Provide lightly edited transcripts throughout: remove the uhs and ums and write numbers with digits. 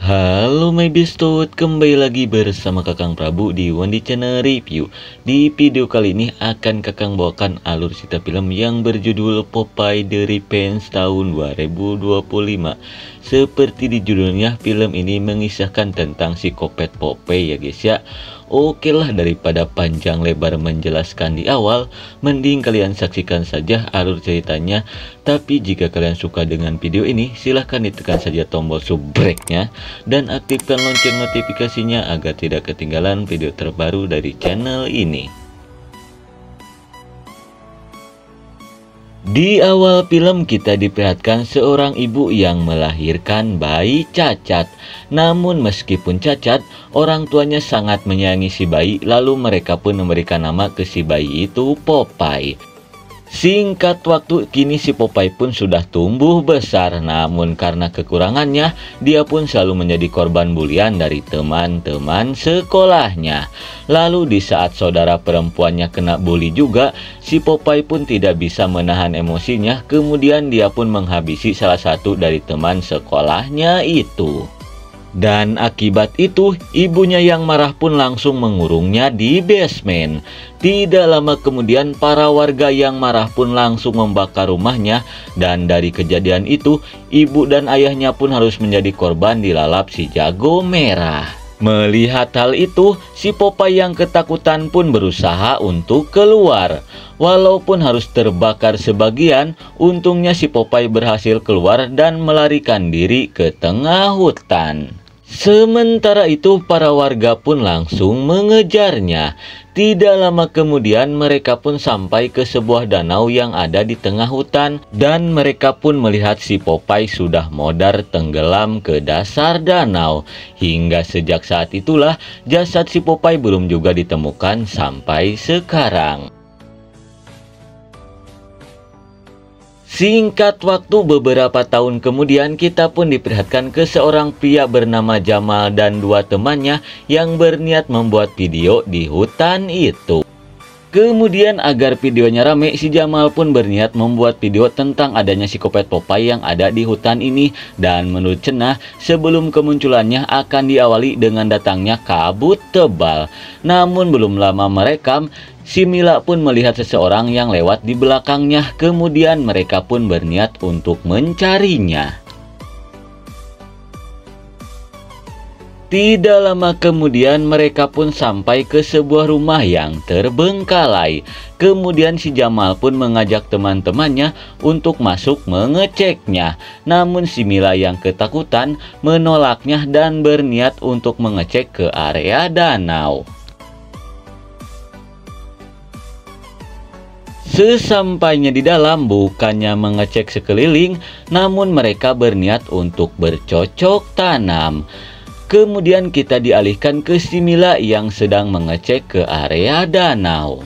Halo my bestut, kembali lagi bersama Kakang Prabu di Wandi Channel Review. Di video kali ini akan Kakang bawakan alur cerita film yang berjudul Popeye The Revenge tahun 2025. Seperti di judulnya, film ini mengisahkan tentang psikopat Popeye ya guys ya. Oke lah, daripada panjang lebar menjelaskan di awal, mending kalian saksikan saja alur ceritanya. Tapi jika kalian suka dengan video ini, silahkan ditekan saja tombol subscribe-nya dan aktifkan lonceng notifikasinya agar tidak ketinggalan video terbaru dari channel ini. Di awal film kita diperlihatkan seorang ibu yang melahirkan bayi cacat. Namun meskipun cacat, orang tuanya sangat menyayangi si bayi, lalu mereka pun memberikan nama ke si bayi itu Popeye. Singkat waktu, kini si Popeye pun sudah tumbuh besar, namun karena kekurangannya, dia pun selalu menjadi korban bulian dari teman-teman sekolahnya. Lalu di saat saudara perempuannya kena bully juga, si Popeye pun tidak bisa menahan emosinya, kemudian dia pun menghabisi salah satu dari teman sekolahnya itu. Dan akibat itu, ibunya yang marah pun langsung mengurungnya di basement. Tidak lama kemudian, para warga yang marah pun langsung membakar rumahnya. Dan dari kejadian itu, ibu dan ayahnya pun harus menjadi korban dilalap si jago merah. Melihat hal itu, si Popeye yang ketakutan pun berusaha untuk keluar. Walaupun harus terbakar sebagian, untungnya si Popeye berhasil keluar dan melarikan diri ke tengah hutan. Sementara itu, para warga pun langsung mengejarnya. Tidak lama kemudian, mereka pun sampai ke sebuah danau yang ada di tengah hutan. Dan mereka pun melihat si Popeye sudah modar tenggelam ke dasar danau. Hingga sejak saat itulah, jasad si Popeye belum juga ditemukan sampai sekarang. Singkat waktu, beberapa tahun kemudian kita pun diperlihatkan ke seorang pria bernama Jamal dan dua temannya yang berniat membuat video di hutan itu. Kemudian agar videonya rame, si Jamal pun berniat membuat video tentang adanya psikopat Popeye yang ada di hutan ini. Dan menurut cenah, sebelum kemunculannya akan diawali dengan datangnya kabut tebal. Namun belum lama merekam, si Mila pun melihat seseorang yang lewat di belakangnya. Kemudian mereka pun berniat untuk mencarinya. Tidak lama kemudian mereka pun sampai ke sebuah rumah yang terbengkalai. Kemudian si Jamal pun mengajak teman-temannya untuk masuk mengeceknya. Namun si Mila yang ketakutan menolaknya dan berniat untuk mengecek ke area danau. Sesampainya di dalam, bukannya mengecek sekeliling, namun mereka berniat untuk bercocok tanam. Kemudian kita dialihkan ke si Mila yang sedang mengecek ke area danau.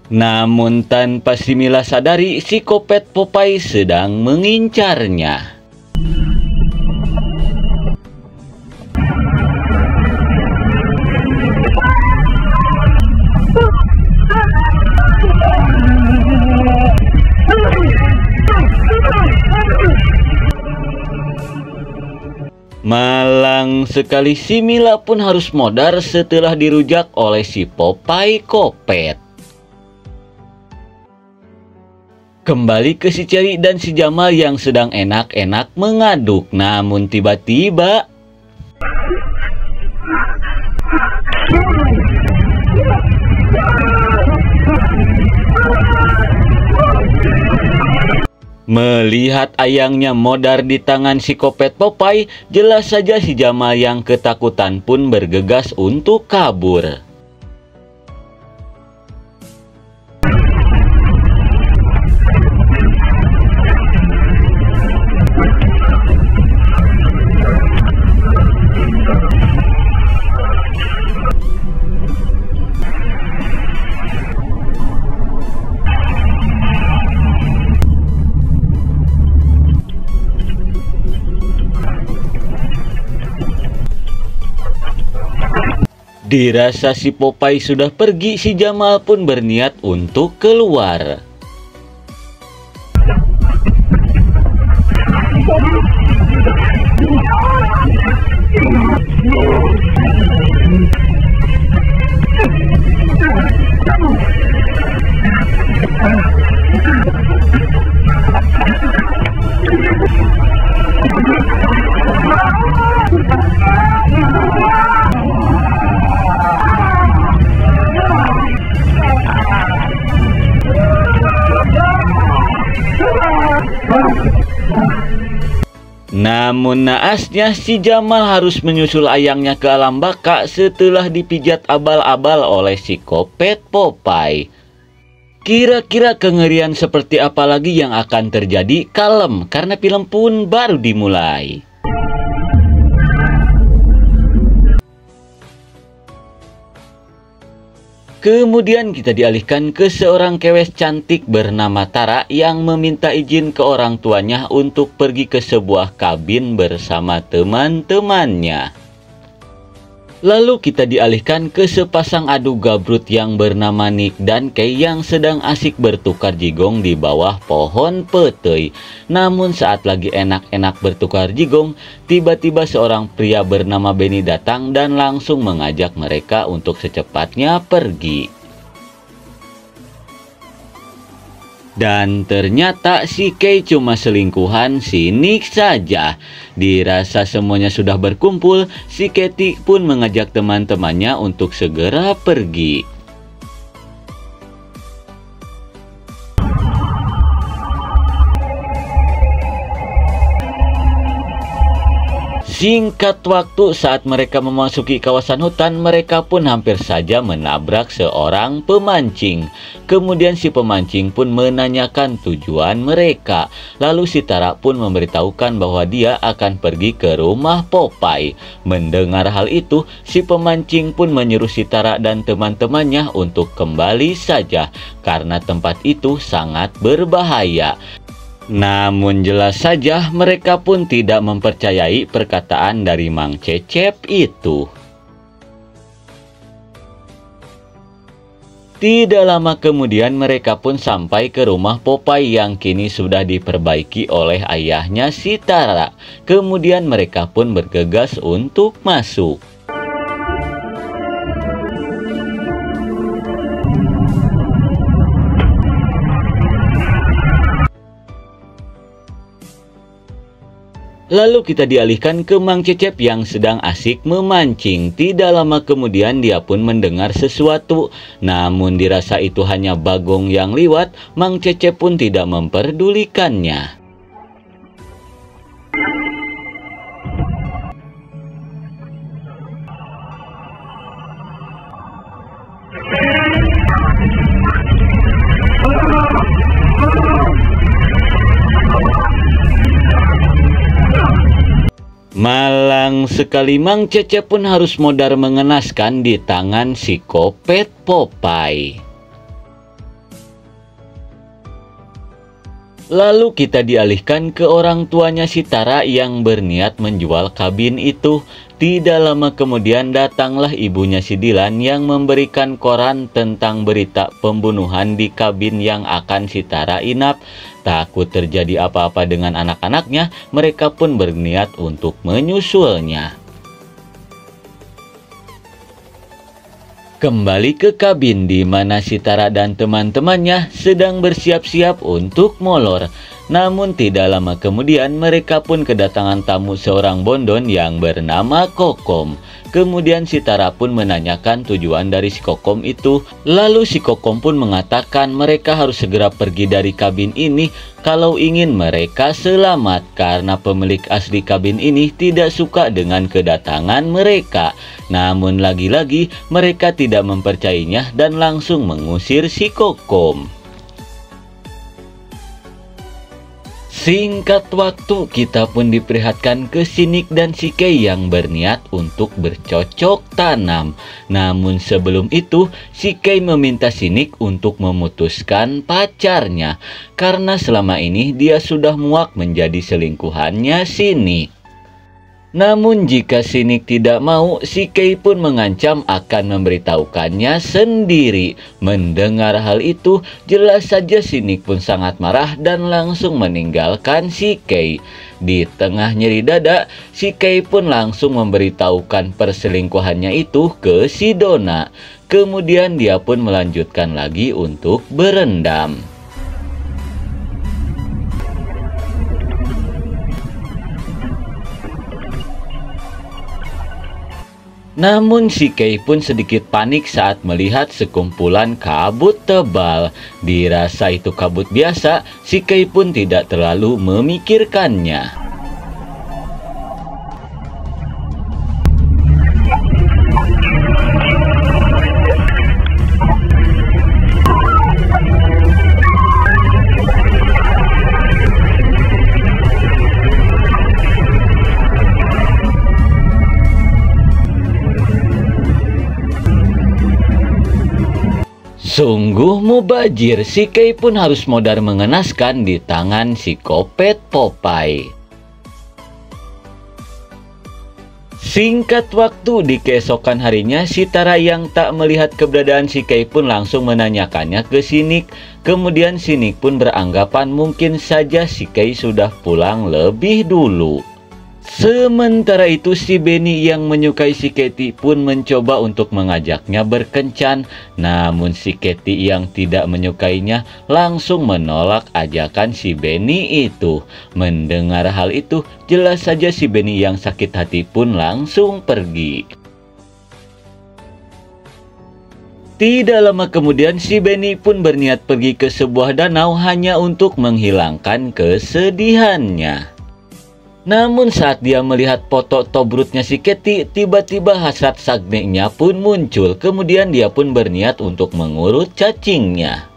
Namun tanpa si Mila sadari, psikopat Popeye sedang mengincarnya. Malang sekali, si Mila pun harus modar setelah dirujak oleh si Popeye kopet. Kembali ke si Cherry dan si Jamal yang sedang enak-enak mengaduk. Namun tiba-tiba melihat ayangnya modar di tangan psikopat Popeye, jelas saja si Jamal yang ketakutan pun bergegas untuk kabur. Dirasa si Popeye sudah pergi, si Jamal pun berniat untuk keluar. Namun naasnya si Jamal harus menyusul ayangnya ke alam baka setelah dipijat abal-abal oleh psikopat Popeye. Kira-kira kengerian seperti apa lagi yang akan terjadi? Kalem, karena film pun baru dimulai. Kemudian kita dialihkan ke seorang kewes cantik bernama Tara yang meminta izin ke orang tuanya untuk pergi ke sebuah kabin bersama teman-temannya. Lalu kita dialihkan ke sepasang adu gabrut yang bernama Nick dan Kay yang sedang asik bertukar jigong di bawah pohon petei. Namun saat lagi enak-enak bertukar jigong, tiba-tiba seorang pria bernama Benny datang dan langsung mengajak mereka untuk secepatnya pergi. Dan ternyata si Kay cuma selingkuhan si Nick saja. Dirasa semuanya sudah berkumpul, si Katie pun mengajak teman-temannya untuk segera pergi. Singkat waktu, saat mereka memasuki kawasan hutan, mereka pun hampir saja menabrak seorang pemancing. Kemudian si pemancing pun menanyakan tujuan mereka. Lalu si Tara pun memberitahukan bahwa dia akan pergi ke rumah Popeye. Mendengar hal itu, si pemancing pun menyuruh si Tara dan teman-temannya untuk kembali saja, karena tempat itu sangat berbahaya. Namun jelas saja mereka pun tidak mempercayai perkataan dari Mang Cecep itu. Tidak lama kemudian mereka pun sampai ke rumah Popeye yang kini sudah diperbaiki oleh ayahnya si Tara. Kemudian mereka pun bergegas untuk masuk. Lalu kita dialihkan ke Mang Cecep yang sedang asik memancing. Tidak lama kemudian dia pun mendengar sesuatu. Namun dirasa itu hanya bagong yang liwat, Mang Cecep pun tidak memperdulikannya. Malang sekali, Mang Cecep pun harus modar mengenaskan di tangan psikopat Popeye. Lalu kita dialihkan ke orang tuanya si Tara yang berniat menjual kabin itu. Tidak lama kemudian datanglah ibunya si Dilan yang memberikan koran tentang berita pembunuhan di kabin yang akan si Tara inap. Takut terjadi apa-apa dengan anak-anaknya, mereka pun berniat untuk menyusulnya. Kembali ke kabin di mana si Tara dan teman-temannya sedang bersiap-siap untuk molor. Namun tidak lama kemudian mereka pun kedatangan tamu seorang bondon yang bernama Kokom. Kemudian si Tara pun menanyakan tujuan dari si Kokom itu. Lalu si Kokom pun mengatakan mereka harus segera pergi dari kabin ini kalau ingin mereka selamat, karena pemilik asli kabin ini tidak suka dengan kedatangan mereka. Namun lagi-lagi mereka tidak mempercayainya dan langsung mengusir si Kokom. Singkat waktu, kita pun diperlihatkan ke si Nick dan si Kay yang berniat untuk bercocok tanam. Namun sebelum itu, si Kay meminta si Nick untuk memutuskan pacarnya, karena selama ini dia sudah muak menjadi selingkuhannya si Nick. Namun jika Sinik tidak mau, si Kei pun mengancam akan memberitahukannya sendiri. Mendengar hal itu, jelas saja Sinik pun sangat marah dan langsung meninggalkan si Kei. Di tengah nyeri dada, si Kei pun langsung memberitahukan perselingkuhannya itu ke si Donna. Kemudian dia pun melanjutkan lagi untuk berendam. Namun si Kei pun sedikit panik saat melihat sekumpulan kabut tebal. Dirasa itu kabut biasa, si Kei pun tidak terlalu memikirkannya. Sungguh mubazir, si Kei pun harus modar mengenaskan di tangan si Kopet Popeye. Singkat waktu, di keesokan harinya, si Tara yang tak melihat keberadaan si Kei pun langsung menanyakannya ke Sinik. Kemudian Sinik pun beranggapan mungkin saja si Kei sudah pulang lebih dulu. Sementara itu si Benny yang menyukai si Katie pun mencoba untuk mengajaknya berkencan. Namun si Katie yang tidak menyukainya langsung menolak ajakan si Benny itu. Mendengar hal itu, jelas saja si Benny yang sakit hati pun langsung pergi. Tidak lama kemudian si Benny pun berniat pergi ke sebuah danau hanya untuk menghilangkan kesedihannya. Namun saat dia melihat foto tobrutnya si Katie, tiba-tiba hasrat sagneknya pun muncul. Kemudian dia pun berniat untuk mengurut cacingnya.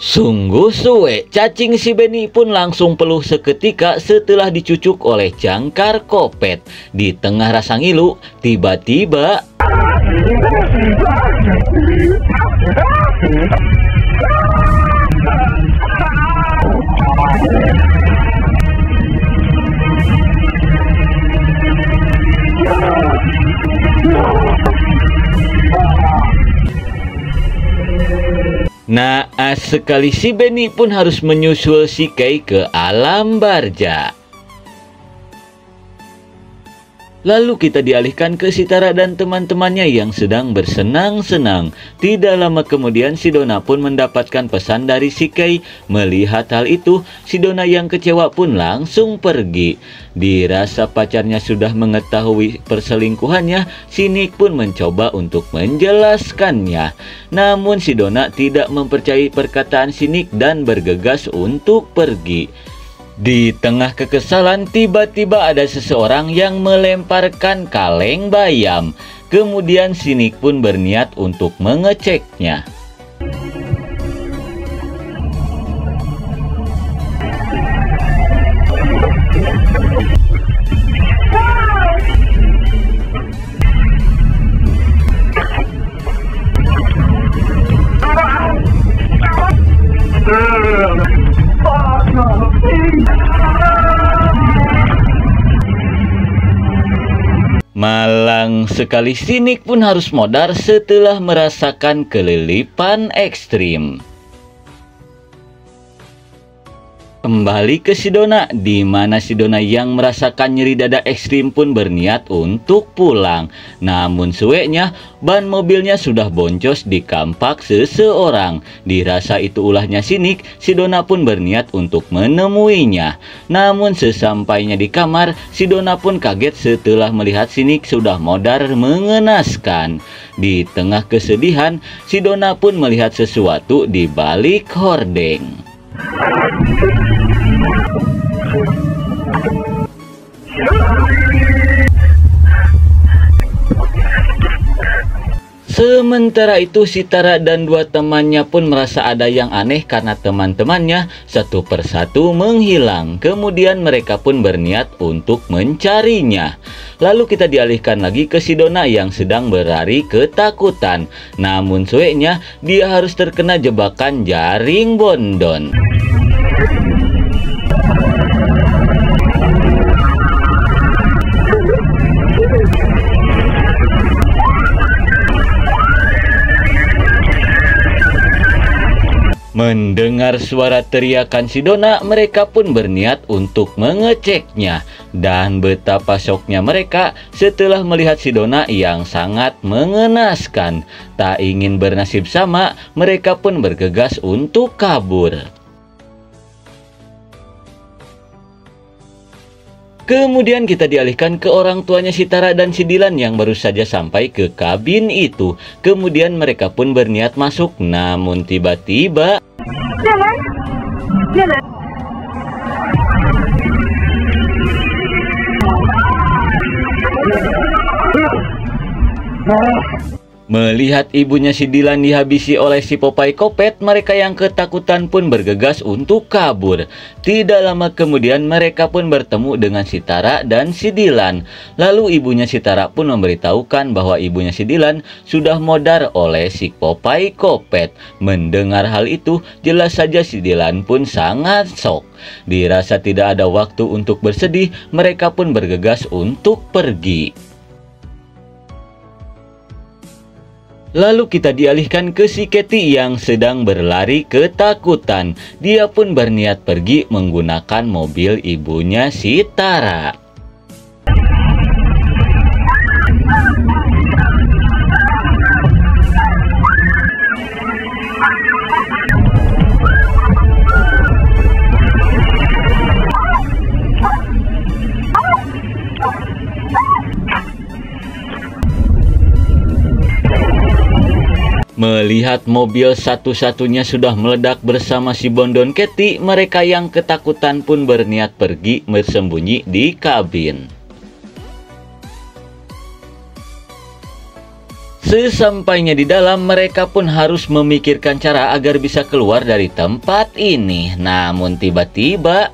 Sungguh suwe, cacing si Benny pun langsung peluh seketika setelah dicucuk oleh jangkar kopet. Di tengah rasa ngilu, tiba-tiba naas sekali si Benny pun harus menyusul si Kei ke alam barja. Lalu kita dialihkan ke si Tara dan teman-temannya yang sedang bersenang-senang. Tidak lama kemudian si Donna pun mendapatkan pesan dari si Kei. Melihat hal itu, si Donna yang kecewa pun langsung pergi. Dirasa pacarnya sudah mengetahui perselingkuhannya, si Nick pun mencoba untuk menjelaskannya. Namun si Donna tidak mempercayai perkataan si Nick dan bergegas untuk pergi. Di tengah kekesalan, tiba-tiba ada seseorang yang melemparkan kaleng bayam. Kemudian si Nick pun berniat untuk mengeceknya. Malang sekali si Nick pun harus modar setelah merasakan kelilipan ekstrim. Kembali ke si Donna, di mana si Donna yang merasakan nyeri dada ekstrim pun berniat untuk pulang. Namun sueknya, ban mobilnya sudah boncos di kampak seseorang. Dirasa itu ulahnya si Nick, si Donna pun berniat untuk menemuinya. Namun sesampainya di kamar, si Donna pun kaget setelah melihat si Nick sudah modar mengenaskan. Di tengah kesedihan, si Donna pun melihat sesuatu di balik hordeng. Sementara itu si Tara dan dua temannya pun merasa ada yang aneh karena teman-temannya satu persatu menghilang. Kemudian mereka pun berniat untuk mencarinya. Lalu kita dialihkan lagi ke si Dona yang sedang berlari ketakutan. Namun sueknya dia harus terkena jebakan jaring Bondon. Mendengar suara teriakan si Dona, mereka pun berniat untuk mengeceknya. Dan betapa syoknya mereka setelah melihat si Dona yang sangat mengenaskan. Tak ingin bernasib sama, mereka pun bergegas untuk kabur. Kemudian kita dialihkan ke orang tuanya si Tara dan si Dilan yang baru saja sampai ke kabin itu. Kemudian mereka pun berniat masuk, namun tiba-tiba melihat ibunya si Dilan dihabisi oleh si Popeye Kopet, mereka yang ketakutan pun bergegas untuk kabur. Tidak lama kemudian mereka pun bertemu dengan si Tara dan si Dilan. Lalu ibunya si Tara pun memberitahukan bahwa ibunya si Dilan sudah modar oleh si Popeye Kopet. Mendengar hal itu, jelas saja si Dilan pun sangat shock. Dirasa tidak ada waktu untuk bersedih, mereka pun bergegas untuk pergi. Lalu kita dialihkan ke si Katy yang sedang berlari ketakutan. Dia pun berniat pergi menggunakan mobil ibunya si Tara. Melihat mobil satu-satunya sudah meledak bersama si Bondon Katy, mereka yang ketakutan pun berniat pergi bersembunyi di kabin. Sesampainya di dalam, mereka pun harus memikirkan cara agar bisa keluar dari tempat ini. Namun tiba-tiba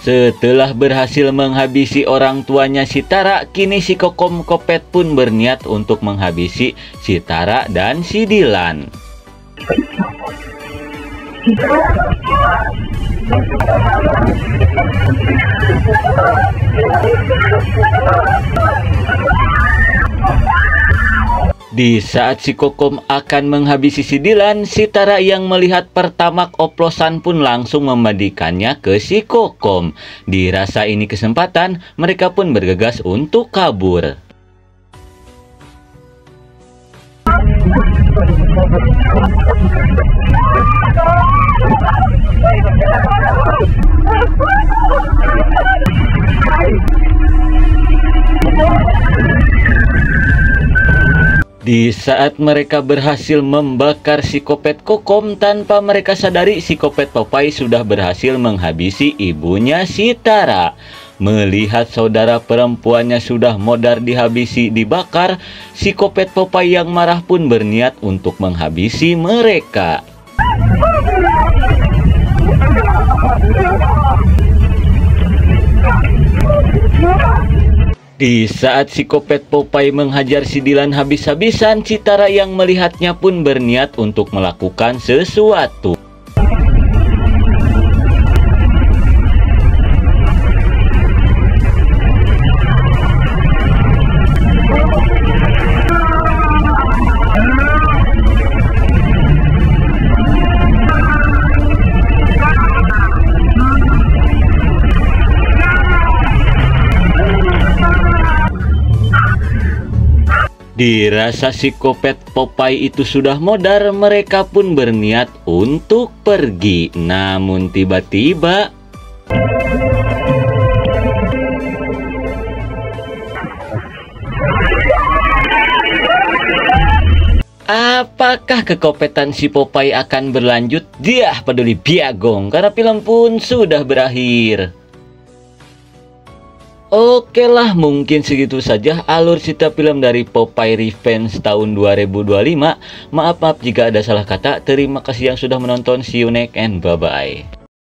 setelah berhasil menghabisi orang tuanya si Tara, kini si Kokom Kopet pun berniat untuk menghabisi si Tara dan si Dilan. Di saat si Kokom akan menghabisi si Dilan, si Tara yang melihat pertamak oplosan pun langsung membagikannya ke si Kokom. Dirasa ini kesempatan, mereka pun bergegas untuk kabur. Di saat mereka berhasil membakar si Kopet Kokom, tanpa mereka sadari si Kopet Popeye sudah berhasil menghabisi ibunya si Tara. Melihat saudara perempuannya sudah modar dihabisi dibakar, si Kopet Popeye yang marah pun berniat untuk menghabisi mereka. Di saat si Kopet Popeye menghajar si Dilan habis-habisan, si Tara yang melihatnya pun berniat untuk melakukan sesuatu. Dirasa si Kopet Popeye itu sudah modar, mereka pun berniat untuk pergi. Namun tiba-tiba apakah kekopetan si Popeye akan berlanjut? Dia peduli biagong karena film pun sudah berakhir. Oke lah, mungkin segitu saja alur cerita film dari Popeye Revenge tahun 2025. Maaf jika ada salah kata. Terima kasih yang sudah menonton. See you next and bye-bye.